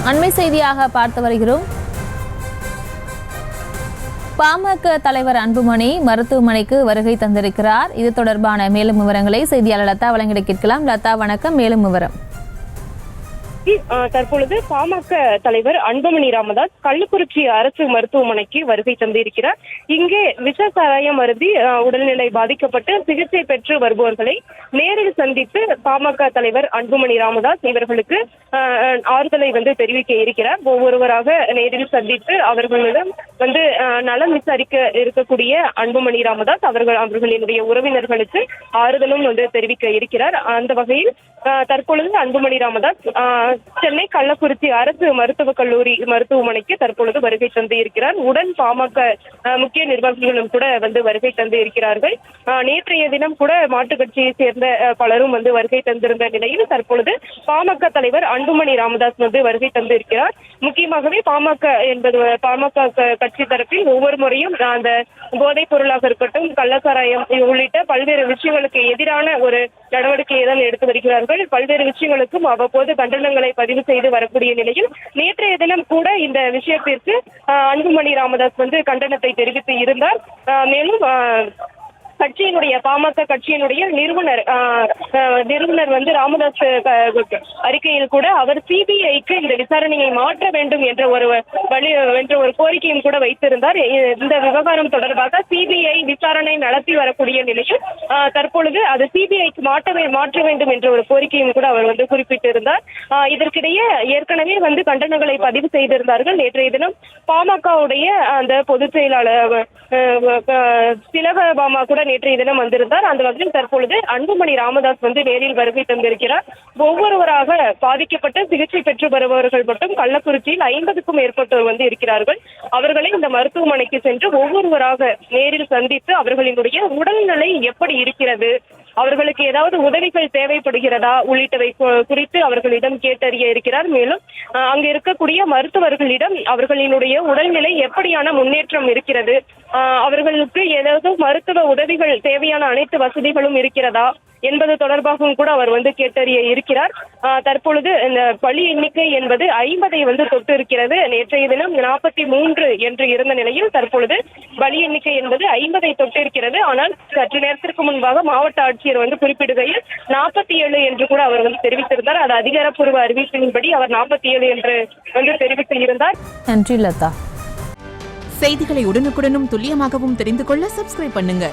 அண்மை செய்தியாக பார்த்து வருகிறோம். பாமக தலைவர் அன்புமணி மருத்துவமனைக்கு வருகை தந்திருக்கிறார். இது தொடர்பான மேலும் விவரங்களை செய்தியாளர் லதா வழங்கிட கேட்கலாம். லதா, வணக்கம். மேலும் விவரம். தற்பொழுது பாமக தலைவர் அன்புமணி ராமதாஸ் கள்ளக்குறிச்சி அரசு மருத்துவமனைக்கு வருகை தந்திருக்கிறார். இங்கே விஷ சாராயம் அருந்தி உடல்நிலை பாதிக்கப்பட்டு சிகிச்சை பெற்று வருபவர்களை நேரில் சந்தித்து பாமக தலைவர் அன்புமணி ராமதாஸ் இவர்களுக்கு ஆறுதலை தெரிவிக்க இருக்கிறார். ஒவ்வொருவராக நேரில் சந்தித்து அவர்களிடம் நலம் விசாரிக்க இருக்கக்கூடிய அன்புமணி ராமதாஸ் அவர்களினுடைய உறவினர்களுக்கு ஆறுதலும் தெரிவிக்க இருக்கிறார். அந்த வகையில் தற்பொழுது அன்புமணி ராமதாஸ் சென்னை கள்ளக்குறிச்சி அரசு மருத்துவக் கல்லூரி மருத்துவமனைக்கு தற்பொழுது வருகை தந்து இருக்கிறார். உடன் பாமக முக்கிய நிர்வாகிகளும் கூட வருகை தந்து இருக்கிறார்கள். நேற்றைய தினம் கூட மாற்றுக் கட்சியை சேர்ந்த பலரும் வருகை தந்திருந்த நிலையில் தற்பொழுது பாமக தலைவர் அன்புமணி ராமதாஸ் வருகை தந்து இருக்கிறார். முக்கியமாகவே பாமக கட்சி தரப்பில் ஒவ்வொரு முறையும் அந்த போதைப் பொருளாக இருக்கட்டும், கள்ளச்சாராயம் உள்ளிட்ட பல்வேறு விஷயங்களுக்கு எதிரான ஒரு நடவடிக்கையை தான் எடுத்து வருகிறார்கள். பல்வேறு விஷயங்களுக்கும் அவ்வப்போது கண்டனங்களை பதிவு செய்து வரக்கூடிய நிலையில் நேற்றைய தினம் கூட இந்த விஷயத்திற்கு அன்புமணி ராமதாஸ் கண்டனத்தை தெரிவித்து இருந்தார். மேலும் கட்சியினுடைய பாமக கட்சியினுடைய நிறுவனர் ராமதாஸ் அறிக்கையில் கூட அவர் சிபிஐக்கு இந்த விசாரணையை மாற்ற வேண்டும் என்ற ஒரு கோரிக்கையும் கூட வைத்திருந்தார். இந்த விவகாரம் தொடர்பாக சிபிஐ விசாரணை நடத்தி வரக்கூடிய நிலையில் தற்பொழுது அது சிபிஐக்கு மாற்ற வேண்டும் என்ற ஒரு கோரிக்கையும் கூட அவர் குறிப்பிட்டிருந்தார். இதற்கிடையே ஏற்கனவே கண்டனங்களை பதிவு செய்திருந்தார்கள். நேற்றைய தினம் பாமகவுடைய அந்த பொதுச் செயலாளர் திலகபாமா கூட நேற்றைய தினம் வந்திருந்தார். அந்த வகையில் தற்பொழுது அன்புமணி ராமதாஸ் நேரில் வருகை தந்திருக்கிறார். ஒவ்வொருவராக பாதிக்கப்பட்டு சிகிச்சை பெற்று வருபவர்கள் மட்டும் கள்ளக்குறிச்சியில் 50க்கும் மேற்பட்டோர் இருக்கிறார்கள். அவர்களை இந்த மருத்துவமனைக்கு சென்று ஒவ்வொருவராக நேரில் சந்தித்து அவர்களினுடைய உடல்நிலை எப்படி இருக்கிறது, அவர்களுக்கு ஏதாவது உதவிகள் தேவைப்படுகிறதா உள்ளிட்டவை குறித்து அவர்களிடம் கேட்டறிய இருக்கிறார். மேலும் அங்கு இருக்கக்கூடிய மருத்துவர்களிடம் அவர்களினுடைய உடல்நிலை எப்படியான முன்னேற்றம் இருக்கிறது, அவர்களுக்கு ஏதாவது மருத்துவ உதவிகள் தேவையான அனைத்து வசதிகளும் இருக்கிறதா என்பது தொடர்பாகவும் கூட அவர் கேட்டறிய இருக்கிறார். தற்பொழுது இந்த பலி எண்ணிக்கை என்பது 50ஐ தொட்டு இருக்கிறது. நேற்றைய தினம் 43 என்று இருந்த நிலையில் தற்பொழுது பலி எண்ணிக்கை என்பது 50ஐ தொட்டு இருக்கிறது. ஆனால் சற்று நேரத்திற்கு முன்பாக மாவட்ட ஆட்சியர் குறிப்பிடுகையில் 47 என்று கூட அவர் தெரிவித்திருந்தார். அது அதிகாரப்பூர்வ அறிவிப்பின்படி அவர் 47 என்று தெரிவித்து இருந்தார். நன்றி லதா. செய்திகளை உடனுக்குடனும் துல்லியமாகவும் தெரிந்து கொள்ள சப்ஸ்கிரைப் பண்ணுங்க.